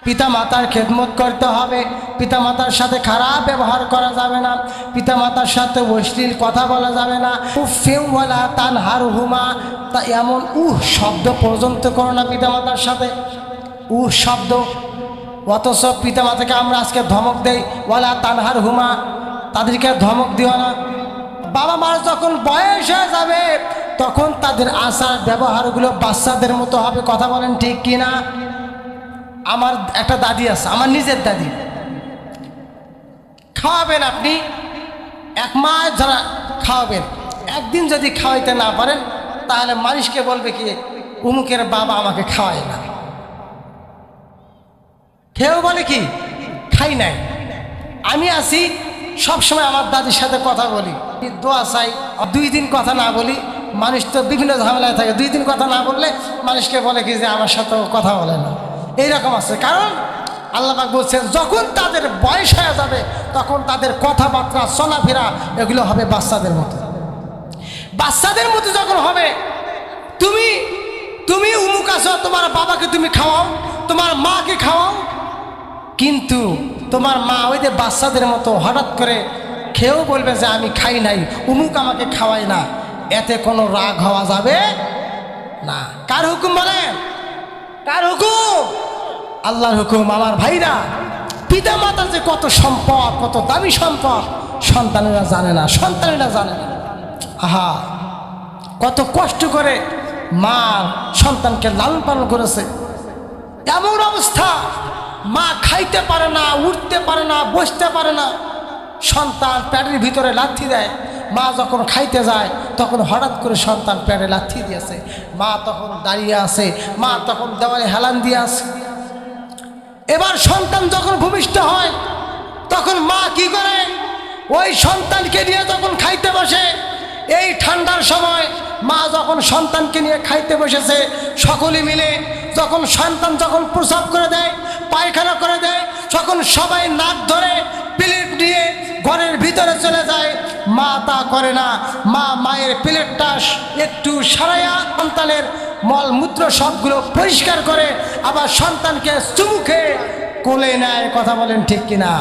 পিতামাতার খেদমত করতে হবে, পিতামাতার সাথে খারাপ ব্যবহার করা যাবে না, পিতামাতার সাথে অশ্লীল কথা বলা যাবে না। উফিউ ওয়ালা তানহারহুমা, তা এমন শব্দ পর্যন্ত করো না পিতামাতার সাথে, শব্দ। অথচ পিতামাতাকে আমরা আজকে ধমক দেই, ওয়ালা তানহারহুমা, তাদেরকে ধমক দিও না। বাবা মার যখন বয়স হয়ে যাবে তখন তাদের আচার ব্যবহারগুলো বাচ্চাদের মতো হবে। কথা বলেন ঠিক কি না? আমার একটা দাদি আছে, আমার নিজের দাদি। খাওয়াবেন আপনি, এক মাস যারা খাওয়াবেন, একদিন যদি খাওয়াইতে না পারেন তাহলে মানুষকে বলবে কি উমুকের বাবা আমাকে খাওয়ায় না। কেউ বলে কি খাই নাই। আমি আছি সবসময় আমার দাদির সাথে কথা বলি, দোয়া চাই। 2 দিন কথা না বলি, মানুষ তো বিভিন্ন ঝামেলায় থাকে, 2 দিন কথা না বললে মানুষকে বলে কি যে আমার সাথেও কথা বলে না। এইরকম আছে। কারণ আল্লাহ পাক বলছেন যখন তাদের বয়স হয়ে যাবে তখন তাদের কথাবার্তা চলাফেরা এগুলো হবে বাচ্চাদের মতো। বাচ্চাদের মতো যখন হবে, তুমি উমুক আছো, তোমার বাবাকে তুমি খাওয়াও, তোমার মাকে খাওয়াও, কিন্তু তোমার মা ওই যে বাচ্চাদের মতো হঠাৎ করে খেয়েও বলবে যে আমি খাই নাই, উমুক আমাকে খাওয়াই না। এতে কোনো রাগ হওয়া যাবে না। কার হুকুম বলেন? কার হুকুম? আল্লাহর হুকুম। আমার ভাইরা, পিতা মাতার যে কত সম্পদ, কত দামি সম্পদ সন্তানেরা জানে না, সন্তানেরা জানে না। আহা, কত কষ্ট করে মা সন্তানকে লালন পালন করেছে। এমন অবস্থা, মা খাইতে পারে না, উঠতে পারে না, বসতে পারে না, সন্তান প্যাটের ভিতরে লাথি দেয়। মা যখন খাইতে যায় তখন হঠাৎ করে সন্তান প্যাটে লাথি দিয়েছে, মা তখন দাঁড়িয়ে আছে, মা তখন দেওয়ালে হেলান দিয়ে আছে। এবার সন্তান যখন ভূমিষ্ঠ হয় তখন মা কি করে, ওই সন্তানকে নিয়ে যখন খাইতে বসে, এই ঠান্ডার সময় মা যখন সন্তানকে নিয়ে খাইতে বসেছে, সকলে মিলে যখন সন্তান যখন প্রসাব করে দেয়, পায়খানা করে দেয়, তখন সবাই নাক ধরে প্লেট নিয়ে ঘরের ভিতরে চলে যায়। মা তা করে না। মা মায়ের প্লেটটা একটু সারাইয়া সন্তানের মলমূত্র সবগুলো পরিষ্কার করে আবার সন্তানকে চুমু খেয়ে কোলে নেয়। কথা বলেন ঠিক কিনা?